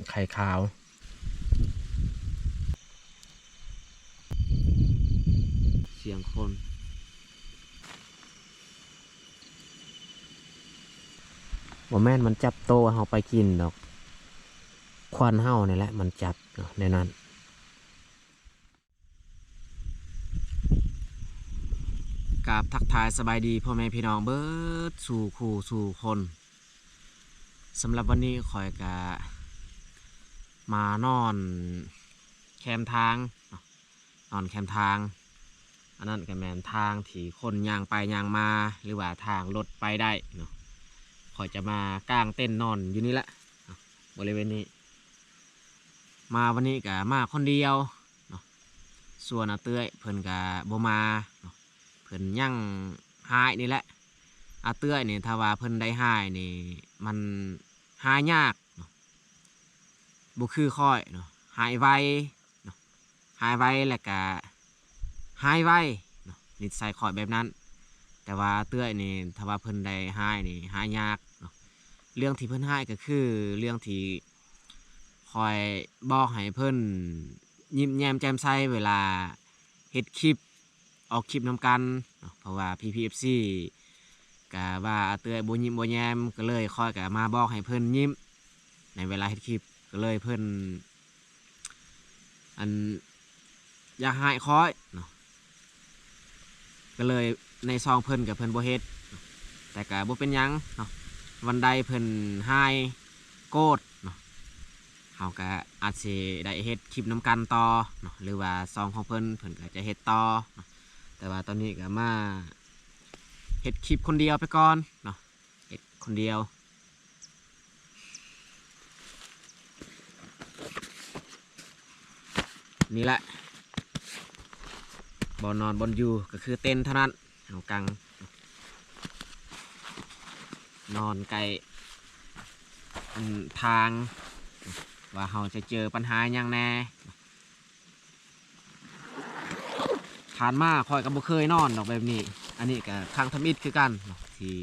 ไข่ขาวเสียงคนบ่แม่นมันจับโตเฮาไปกินดอกควันเฮานี่แหละมันจับในนั้นกราบทักทายสบายดีพ่อแม่พี่น้องเบิดสู่คู่สู่คนสำหรับวันนี้คอยกะมานอนแคมทางนอนแคมทางอันนั้นก็แม่นทางที่คนย่างไปย่างมาหรือว่าทางรถไปได้เนาะคอยจะมากางเต้นนอนอยู่นี่แหละบริเวณนี้มาวันนี้ก็มาคนเดียวเนาะส่วนอาเต้ยเพิ่นก็บ่มาเนาะเพิ่นย่างหายนี่แหละอาเต้ยนี่ถ้าว่าเพิ่นได้หายนี่มันหายยากเนาะบ่คือค่อยเนาะหายไวเนาะหายไวแล้วก็หายไวเนาะนิสัยค่อยแบบนั้นแต่ว่าเต้ยนี่ถ้าว่าเพิ่นได้หายนี่หายยากเนาะเรื่องที่เพิ่นหายก็คือเรื่องที่คอยบอกให้เพิ่นยิ้มแย้มแจ่มใสเวลาเฮ็ดคลิปออกคลิปนำกันเนาะเพราะว่า PPFC ก็ว่าเต้ยบ่ยิ้มบ่แย้มก็เลยคอยก็มาบอกให้เพิ่นยิ้มในเวลาเฮ็ดคลิปก็เลยเพิ่นอันอยากหายคอยเนาะก็เลยในซองเพิ่นกับเพิ่นบ่เฮ็ดแต่ก็บ่เป็นหยังเนาะวันใดเพิ่นหายโกรธเนาะเฮาก็อาจสิได้เฮ็ดคลิปนํกันต่อเนาะหรือว่าซองของเพิ่นก็จะเฮ็ดต่อเนาะแต่ว่าตอนนี้ก็มาเฮ็ดคลิปคนเดียวไปก่อนเนาะเฮ็ดคนเดียวนี่แหละบ่นอนบนอยู่ก็คือเต้นเท่านั้นเอากังนอนไกลทางว่าเราจะเจอปัญหาอย่างแน่ผ่านมาคอยกับบ่เคยนอนดอกแบบนี้อันนี้ก็ครั้งทำอิฐคือกันที่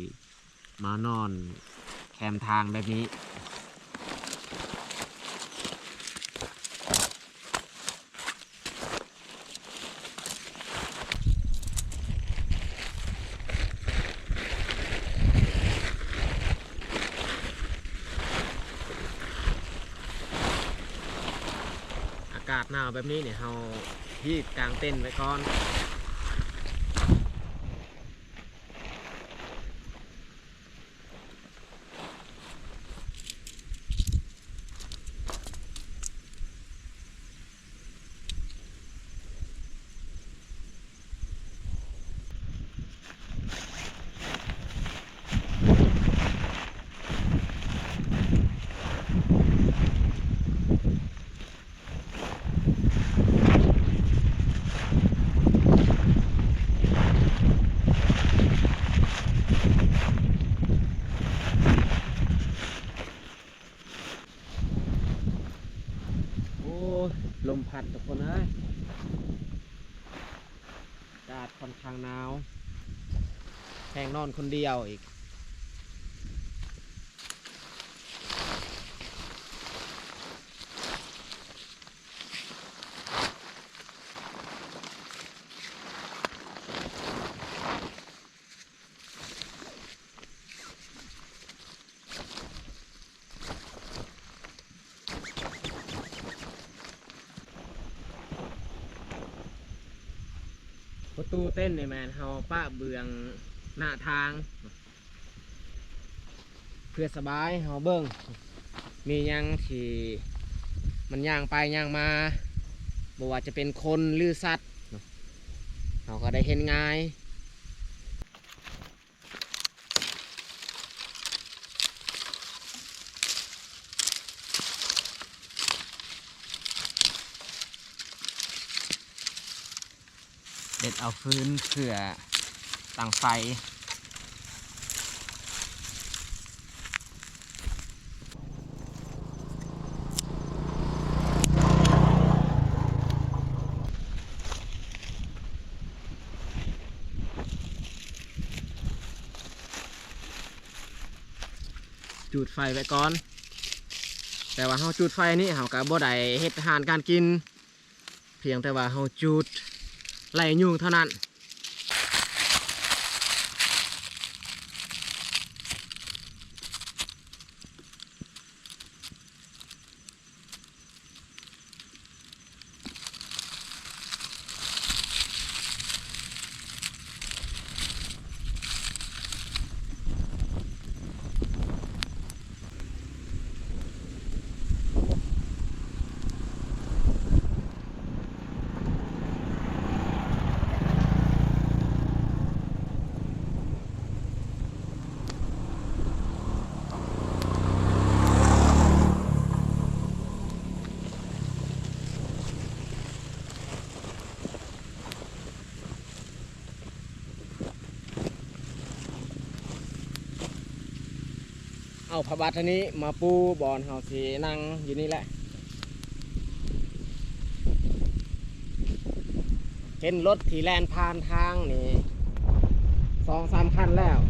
มานอนแคมทางแบบนี้อากาศหนาวแบบนี้เนี่ยเราที่กลางเต้นไว้ก่อนลมพัดทุกคนเอ้ยอากาศค่อนข้างหนาวแห้งนอนคนเดียวอีกประตูเต้นในแมนเฮาป้าเบืองหน้าทางเพื่อสบายเฮาเบิ้งมียังที่มันย่างไปย่างมาบ่ว่าจะเป็นคนหรือสัตว์เราก็ได้เห็นง่ายเด็ดเอาฟืนเพื่อตั้งไฟจุดไฟไว้ก่อน แต่ว่าเฮาจุดไฟนี่เฮาก็บ่ได้เฮ็ดอาหารการกินเพียงแต่ว่าเฮาจุดไล่ยุงเท่านั้นเอาผ้าบาทนี้มาปูบอนเฮาสินั่งอยู่นี่แหละเห็นรถที่แล่นผ่านทางนี่2-3 คันแล้ว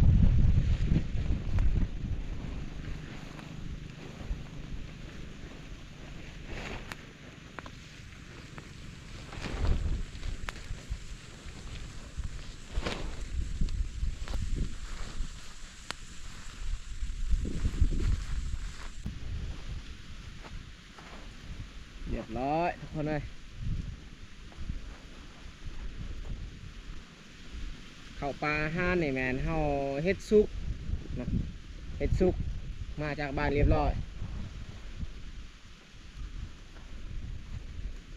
เรียบร้อยทุกคนเลยเข้าปลาห้านนี่แมนเฮาเฮ็ดซุกนะเฮ็ดซุกมาจากบ้านเรียบร้อย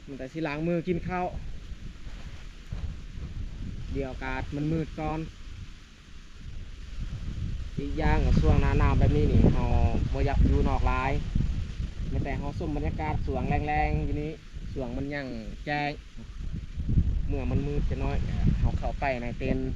มันแต่สิล้างมือกินข้าวเดี๋ยวอากาศมันมืดก่อนอีกอย่างช่วงหน้าหนาวแบบนี้นี่เฮาบ่อยากอยู่นอกหลายแต่เฮาส้มบรรยากาศสวงแรงๆอยู่นี้สวงมันยังแจ้งเมื่อมันมืดจะน้อยเฮาเข้าไปในเต็นท์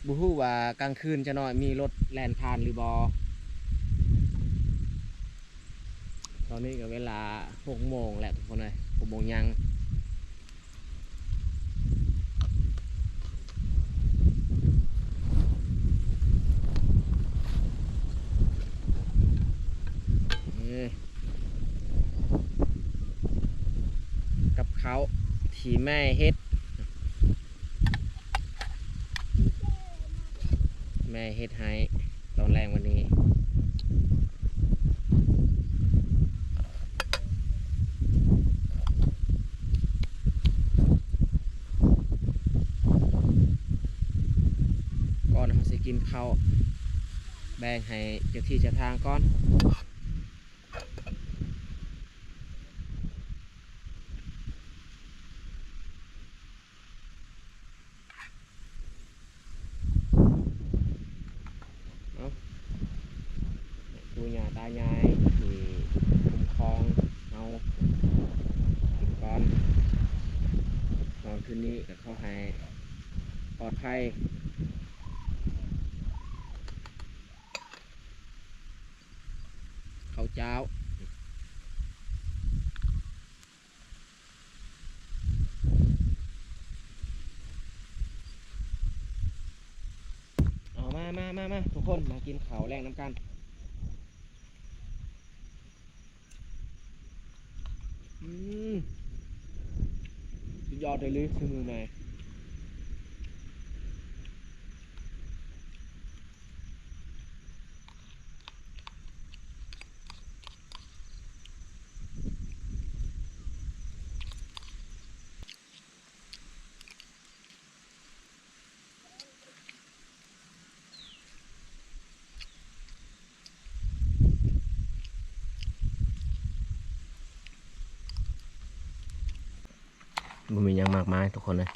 บูฮู้ว่ากลางคืนจะน้อยมีรถแล่นผ่านหรือบอตอนนี้ก็เวลา6 โมงแหละทุกคนเลย6 โมงยังกับเขาที่แม่เฮ็ดแม่เฮ็ดให้ตอนแรงวันนี้ก่อนเราสิกินข้าวแบ่งให้เจ้าที่เจ้าทางก่อนปู่ย่าตายายที่คุ้มครองเอากินก่อนนอนคืนนี้ก็เข้าให้ปลอดภัยข้าวเจ้าเอามาทุกคนมากินข้าวแรงน้ำกันสุดยอดเลยลือซื้อมือไหนมันมีอย่างมากมายทุกคนเลย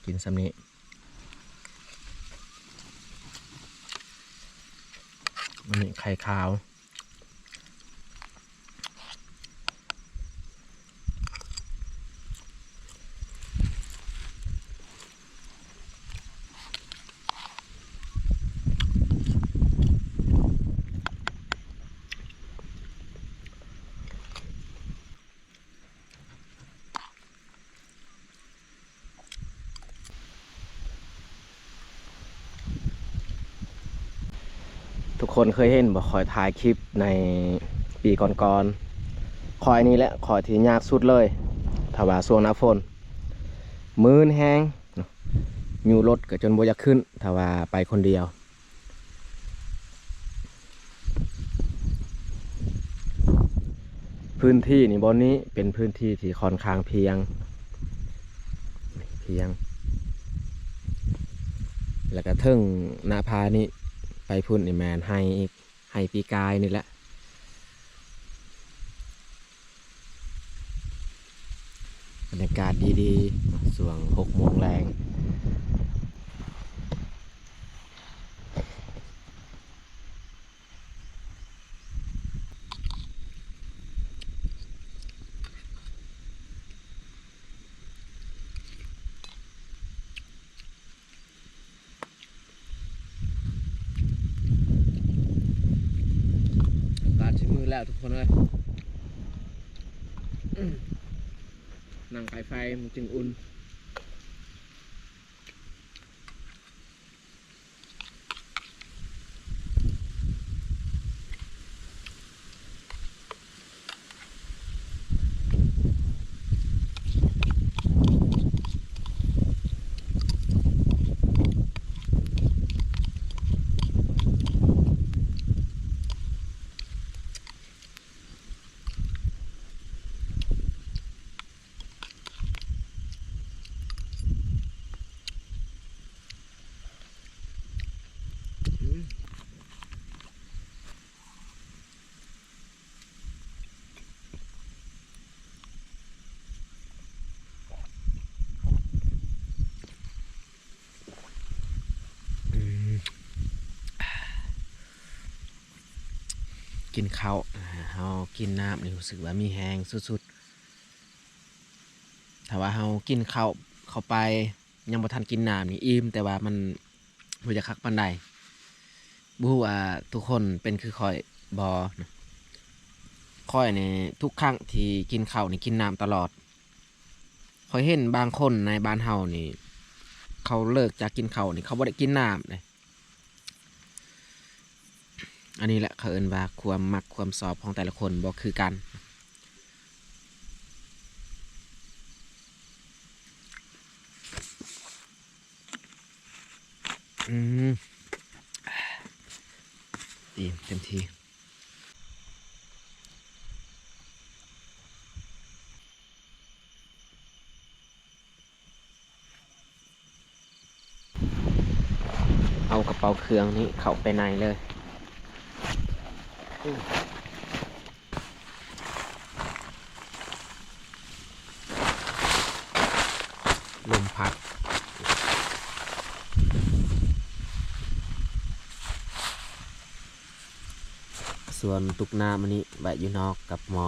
กินซ้ำนี้มันมีไข่ขาว คนเคยเห็นบ่คอยถ่ายคลิปในปีก่อนๆคอยนี้แหละคอยที่ยากสุดเลยถ้าว่าช่วงหน้าฝนมื้นแห้งอยู่รถก็จนบ่อยากขึ้นถ้าว่าไปคนเดียวพื้นที่นี่บนนี้เป็นพื้นที่ที่ค่อนข้างเพียงแล้วก็เทิงหน้าพานี่ไปพุ่นนี่แมนให้อีกให้ปีกายนี่แหละบรรยากาศดีๆส่วง6 โมงแรงการชิมมือแล้วทุกคนเลยนั่งไฟไฟมันจึงอุ่นกินข้าวเฮากินน้ำนี่รู้สึกว่ามีแห้งสุดๆถ้าว่าเฮากินข้าวเข้าไปยังบ่ทันกินน้ำนี่อิ่มแต่ว่ามันบ่จะคักปานใดบ่ฮู้ว่าทุกคนเป็นคือข้อยบ่นะข้อยนี่ทุกครั้งที่กินข้าวนี่กินน้ำตลอดข้อยเห็นบางคนในบ้านเฮานี่เขาเลิกจากกินข้าวนี่เขาบ่ได้กินน้ำเลยอันนี้แหละเขาเอิ้นว่าความมักความชอบของแต่ละคนบ่คือกันดีเต็มที่เอากระเป๋าเครื่องนี้เข้าไปในเลยลมพัดส่วนตุกน้ำมันนี้ไว้อยู่นอกกับหมอ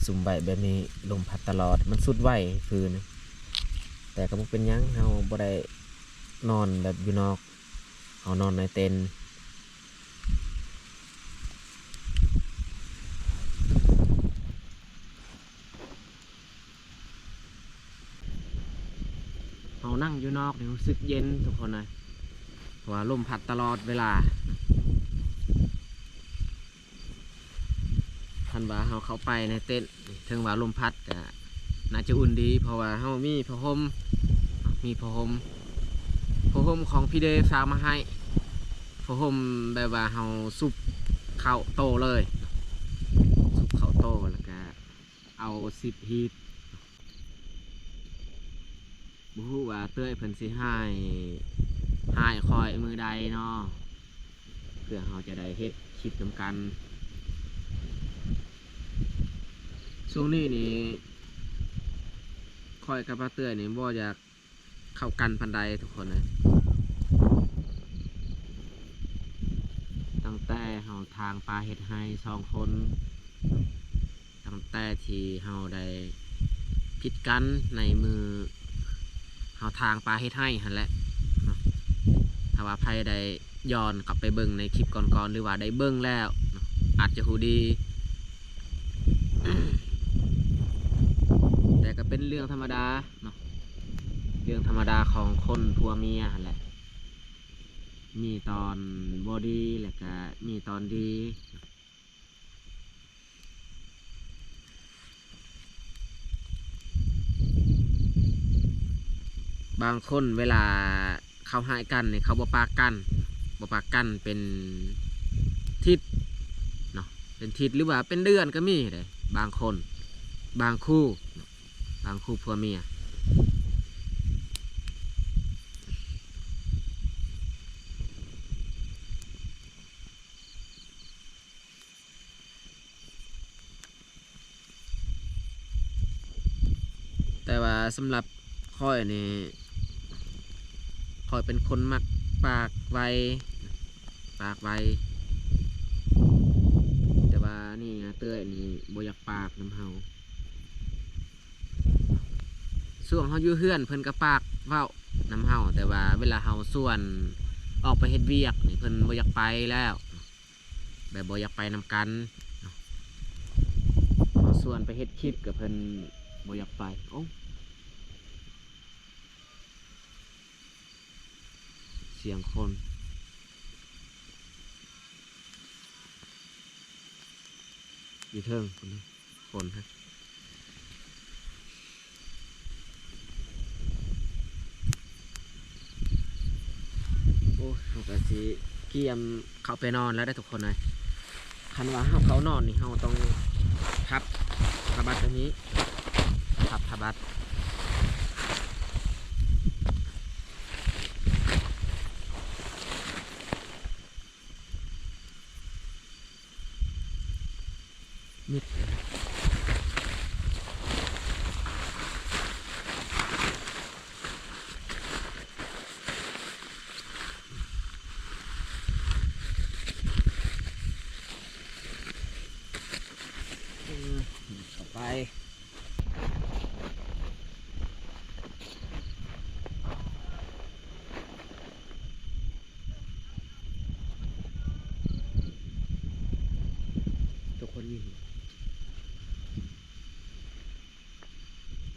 สุ่มใบแบบนี้ลมพัดตลอดมันสุดไหวฟืนแต่ก็บ่เป็นหยังเฮาบ่ได้นอนแบบอยู่นอกเฮานอนในเต็นท์เฮานั่งอยู่นอกนี่รู้สึกเย็นทุกคนนะเพราะว่าลมพัดตลอดเวลาคันว่าเฮาเข้าไปในเต็นท์ถึงว่าลมพัดก็น่าจะอุ่นดีเพราะว่าเฮามีผ้าห่มของพี่เดฟฝากมาให้ผ้าห่มแบบว่าเฮาซุปข้าวโตเลยซุปข้าวโตแล้วก็เอา10 ฮีทบ่ฮู้ว่าเต้ยเพิ่นสิให้คอยมือใดเนาะเพื่อเฮาจะได้เฮ็ดคลิปนำกันช่วงนี้นี่คอยกับป้าเต้ยนี่บ่อยากเข้ากันพันใดทุกคนเลยตั้งแต่เฮาทางปลาเฮ็ดให้2 คนตั้งแต่ที่เฮาได้ผิดกันในมือ เฮาทางปลาเฮ็ดให้หั่นแหละถ้าว่าไผได้ย้อนกลับไปเบิ่งในคลิปก่อนๆหรือว่าได้เบิ่งแล้วอาจจะฮู้ดี แต่ก็เป็นเรื่องธรรมดาเนาะเรื่องธรรมดาของคนผัวเมียหั่นแหละมีตอนบ่ดีแล้วก็มีตอนดีบางคนเวลาเขาหายกันเนี่ยเขาบ่ปากกันเป็นทิศเนาะเป็นทิศหรือว่าเป็นเดือนก็มีเลยบางคนบางคู่ผัวเมียแต่ว่าสำหรับค่อยนี่ค่อยเป็นคนมักปากไวแต่ว่านี่นะเต้ยนี่บ่อยากปากน้ำเฮาส่วงเฮาอยู่เฮือนเพิ่นก็ปากเว้าน้ำเฮาแต่ว่าเวลาเฮาส่วนออกไปเฮ็ดเวียกนี่เพิ่นบ่อยากไปแล้วแบบบ่อยากไปนำกันเฮาส่วนไปเฮ็ดคลิปกับเพิ่นบ่อยากไปโอ้เสียงคนอยู่เทิงคนฮะโอ้เฮาก็สิเกียมเข้าไปนอนแล้วได้ทุกคนเลยคันว่าเฮาเขานอนนี่เฮาต้องพับผ้าบัดตัวนี้พับผ้าบัดมิดเข้าไปทุกคนยิ่ง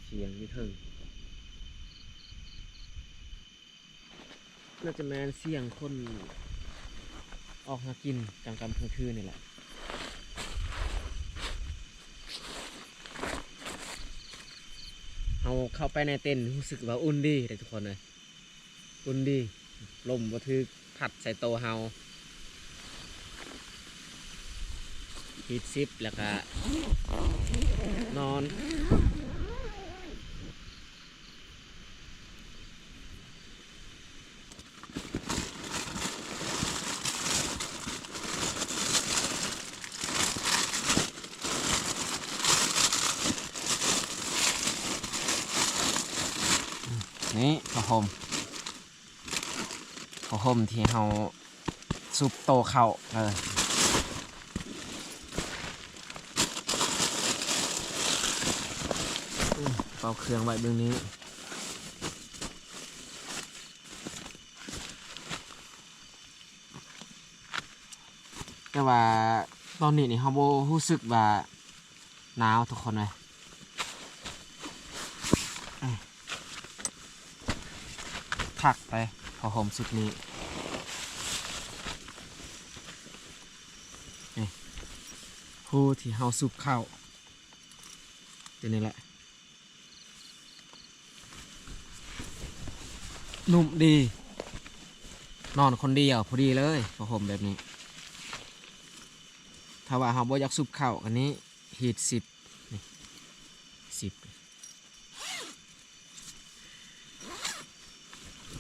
เสียงอยู่เทิงน่าจะแม่นเสียงคนออกหากินกลางค่ำกลางคืนนี่แหละเอาเข้าไปในเต็นท์รู้สึกว่าอุ่นดีเลยทุกคนเลยอุ่นดีลมบ่ทึกพัดใส่โตวเฮาฮีทซิปแล้วก็นอนนี่ผ้าห่มที่เฮาซุปโตเข่าเป่าเครื่องไว้เบื้องนี้แต่ว่าตอนนี้นี่เฮาบ่รู้สึกว่าหนาวทุกคนเลยถักไปผ้าห่มสุดนี้นี่ผู้ที่เฮาซุปเข้าตัวนี้แหละนุ่มดีนอนคนเดียวพอดีเลยผ้าห่มแบบนี้ถ้าว่าเฮาบ่อยากซุปเข้าอันนี้ฮีท10นี่10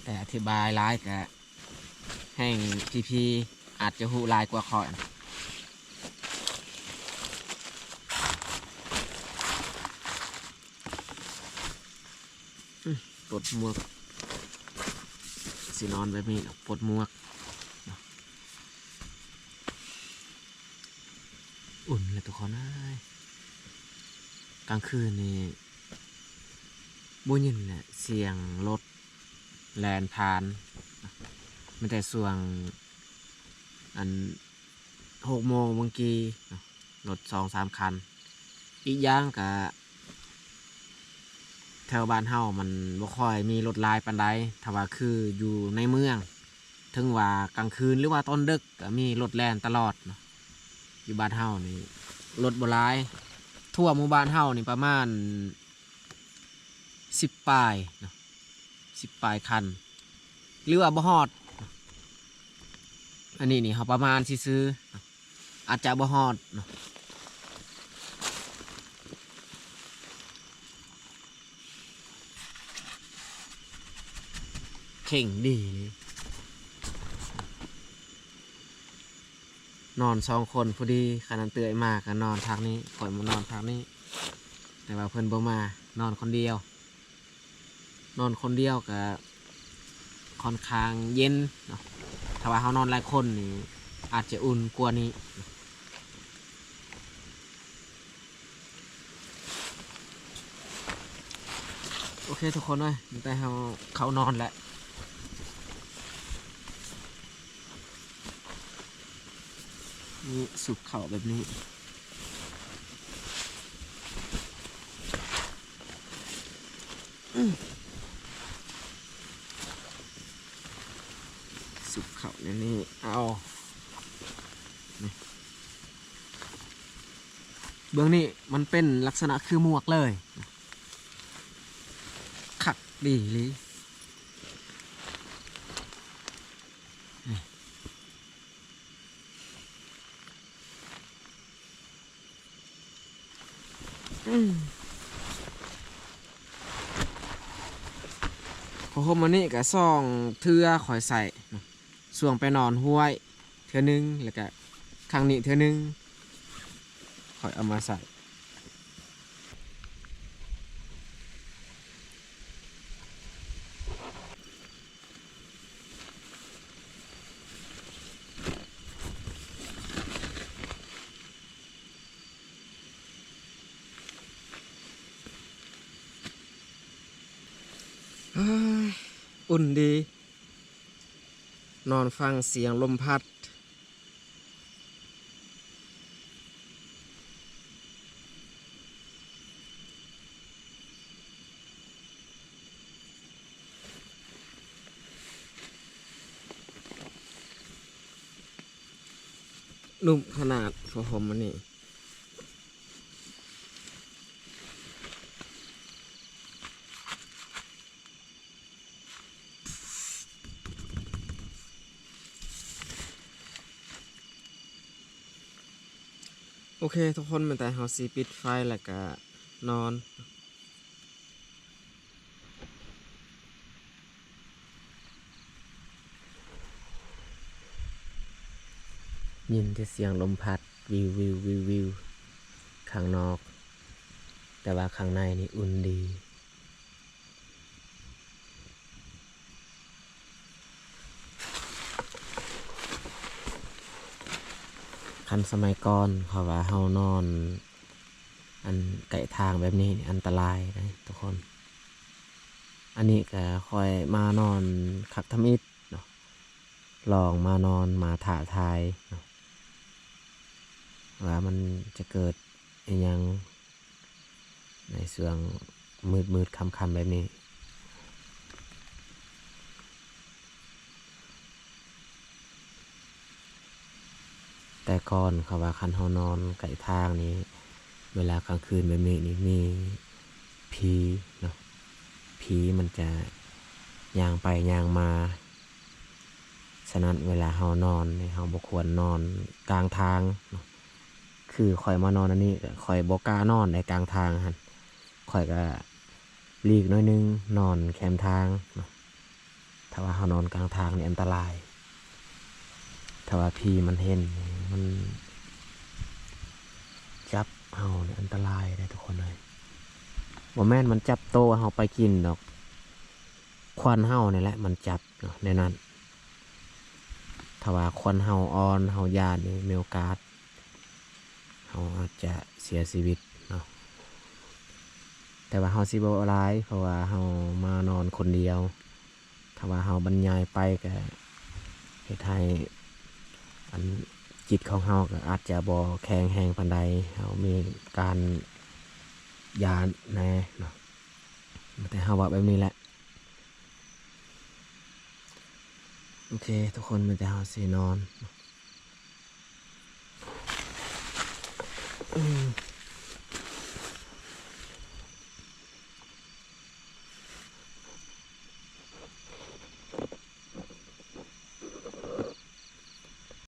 แต่อธิบายร้ายกับแห่งพีอาจจะหูลายกว่าคอยปลดหมวกสีนอนแบบนี้ปลดหมวกอุ่นเลยทุกคนกลางคืนนี่บุญยินเนี่ยเสียงรถ แลนผ่านมันแต่ส่วงอัน6 โมงบางกีรถ2-3 คันอีกอย่างกะแถวบ้านเฮามันบ่ค่อยมีรถลายปานใดถ้าว่าคืออยู่ในเมืองถึงว่ากลางคืนหรือว่าตอนดึกก็มีรถแล่นตลอดเนาะอยู่บ้านเฮานี่รถบ่หลายทั่วหมู่บ้านเฮานี่ประมาณ10 ปลายเนาะ10 ปลายคันหรือว่าบ่ฮอดอันนี้นี่เฮาประมาณสิซื้ออาจจะบ่ฮอดเนาะเข่งดีนอน2 คนพอดีขนาดเตื่อยมากก็นอนทางนี้ข่อยมานอนทางนี้แต่ว่าเพิ่นบ่มานอนคนเดียวนอนคนเดียวก็ค่อนข้างเย็นเนาะถ้าว่าเฮานอนหลายคนนี่อาจจะอุ่นกว่านี้โอเคทุกคนเลยแต่เฮาเข้านอนแล้วนี่สุกเข่าแบบนี้สุกเข่าในนี้เอาเบื้องนี้มันเป็นลักษณะคือหมวกเลยขักดีเลยพอผมมานี่ก็ซ่องเทือข่อยใส่ส่วงไปนอนห้วยเทือนึงแล้วก็ข้างนี้เทือนึงข่อยเอามาใส่อุ่นดีนอนฟังเสียงลมพัดนุ่มขนาดพอผมมันนี่โอเคทุกคนมันแต่เฮาซีปิดไฟแล้วก็นอนยินแต่เสียงลมพัดวิวข้างนอกแต่ว่าข้างในนี่อุ่นดีคันสมัยก่อนเขาว่าเฮานอนอันไก่ทางแบบนี้อันตรายนะทุกคนอันนี้ก็คอยมานอนคักทำอิฐเนาะลองมานอนมาถ่าทายเนาะว่ามันจะเกิดอย่างในส่วงมืดคำแบบนี้แต่ก่อนเขาว่าคันเฮานอนไก่ทางนี้เวลากลางคืนแบบนี้นี่มีผีเนาะผีมันจะย่างไปย่างมาฉะนั้นเวลาเฮานอนเฮาบ่ควรนอนกลางทางเนาะคือข่อยมานอนอันนี้ข่อยบ่กล้านอนในกลางทางหั่นข่อยก็หลีกน้อยนึงนอนแคมทางเนาะถ้าว่าเฮานอนกลางทางนี่อันตรายถ้าว่าผีมันเห็นมันจับเฮาเนี่ยอันตรายได้ทุกคนเลยบ่แม่นมันจับโตเฮาไปกินดอกควันเฮานี่แหละมันจับเนาะในนั้นถ้าว่าควันเฮาอ่อนเฮายานนี่มีโอกาสเฮาอาจจะเสียชีวิตเนาะแต่ว่าเฮาสิบ่ร้ายเพราะว่าเฮามานอนคนเดียว ถ้าว่าเฮาบรรยายไปก็เฮ็ดให้อันจิตของเฮาก็อาจจะบ่แข็งแรงปานใดเฮามีการยานแน่เนาะแต่เฮาว่าแบบนี้แหละโอเคทุกคนมันจะเฮาสินอน